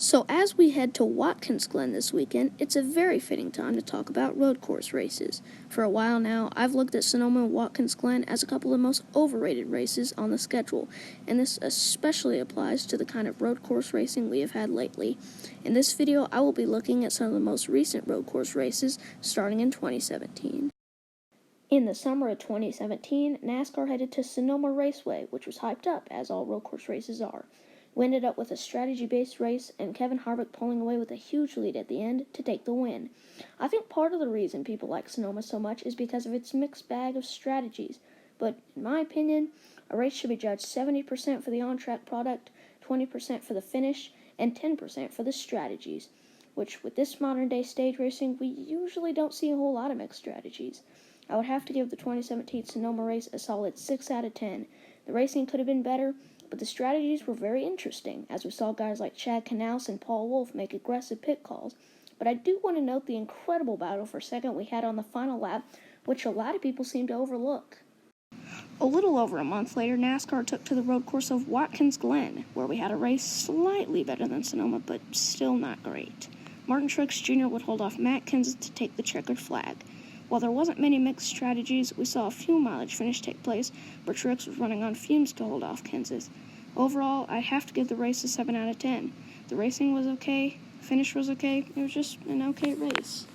So as we head to Watkins Glen this weekend, it's a very fitting time to talk about road course races. For a while now, I've looked at Sonoma and Watkins Glen as a couple of the most overrated races on the schedule, and this especially applies to the kind of road course racing we have had lately. In this video, I will be looking at some of the most recent road course races starting in 2017. In the summer of 2017, NASCAR headed to Sonoma Raceway, which was hyped up, as all road course races are. We ended up with a strategy-based race, and Kevin Harvick pulling away with a huge lead at the end to take the win. I think part of the reason people like Sonoma so much is because of its mixed bag of strategies, but in my opinion, a race should be judged 70% for the on-track product, 20% for the finish, and 10% for the strategies, which with this modern-day stage racing, we usually don't see a whole lot of mixed strategies. I would have to give the 2017 Sonoma race a solid 6 out of 10. The racing could have been better, but the strategies were very interesting, as we saw guys like Chad Knaus and Paul Wolfe make aggressive pit calls. But I do want to note the incredible battle for second we had on the final lap, which a lot of people seem to overlook. A little over a month later, NASCAR took to the road course of Watkins Glen, where we had a race slightly better than Sonoma, but still not great. Martin Truex Jr. would hold off Matt Kenseth to take the checkered flag. While there wasn't many mixed strategies, we saw a fuel mileage finish take place, where Truex was running on fumes to hold off Kenseth. Overall, I have to give the race a 7 out of 10. The racing was okay, the finish was okay, it was just an okay race.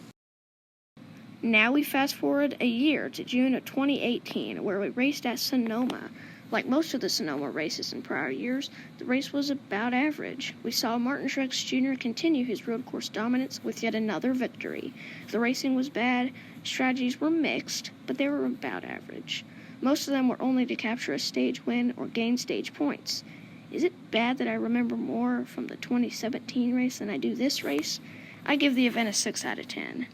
Now we fast forward a year to June of 2018, where we raced at Sonoma. Like most of the Sonoma races in prior years, the race was about average. We saw Martin Truex Jr. continue his road course dominance with yet another victory. The racing was bad, strategies were mixed, but they were about average. Most of them were only to capture a stage win or gain stage points. Is it bad that I remember more from the 2017 race than I do this race? I give the event a 6 out of 10.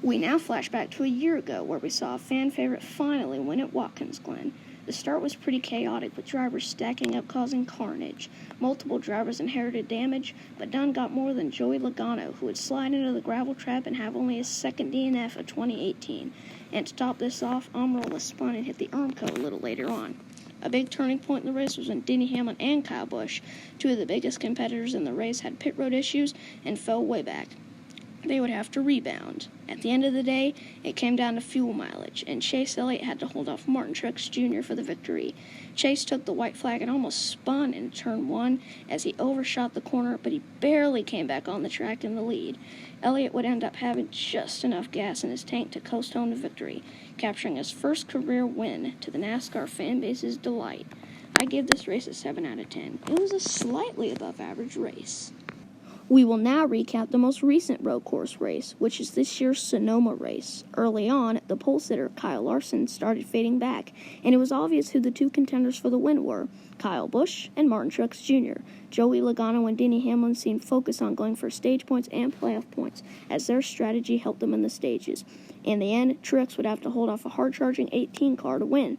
We now flash back to a year ago, where we saw a fan favorite finally win at Watkins Glen. The start was pretty chaotic, with drivers stacking up causing carnage. Multiple drivers inherited damage, but none got more than Joey Logano, who would slide into the gravel trap and have only his second DNF of 2018. And to top this off, Almirola spun and hit the Armco a little later on. A big turning point in the race was when Denny Hamlin and Kyle Busch, two of the biggest competitors in the race, had pit road issues and fell way back. They would have to rebound. At the end of the day, it came down to fuel mileage, and Chase Elliott had to hold off Martin Truex Jr. for the victory. Chase took the white flag and almost spun in turn 1 as he overshot the corner, but he barely came back on the track in the lead. Elliott would end up having just enough gas in his tank to coast home to victory, capturing his first career win to the NASCAR fanbase's delight. I give this race a 7 out of 10. It was a slightly above average race. We will now recap the most recent road course race, which is this year's Sonoma race. Early on, the pole sitter, Kyle Larson, started fading back, and it was obvious who the two contenders for the win were, Kyle Busch and Martin Truex Jr. Joey Logano and Denny Hamlin seemed focused on going for stage points and playoff points, as their strategy helped them in the stages. In the end, Truex would have to hold off a hard-charging 18 car to win.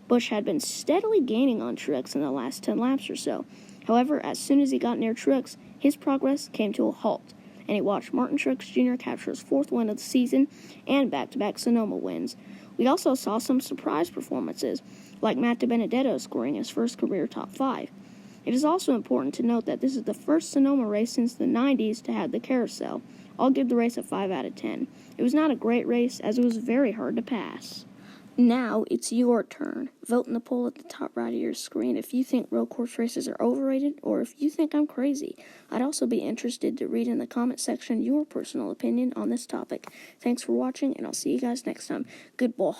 Busch had been steadily gaining on Truex in the last 10 laps or so. However, as soon as he got near Truex, his progress came to a halt, and he watched Martin Truex Jr. capture his 4th win of the season and back-to-back Sonoma wins. We also saw some surprise performances, like Matt DiBenedetto scoring his first career top 5. It is also important to note that this is the first Sonoma race since the 90s to have the carousel. I'll give the race a 5 out of 10. It was not a great race, as it was very hard to pass. Now it's your turn. Vote in the poll at the top right of your screen if you think road course races are overrated or if you think I'm crazy. I'd also be interested to read in the comment section your personal opinion on this topic. Thanks for watching, and I'll see you guys next time. Goodbye.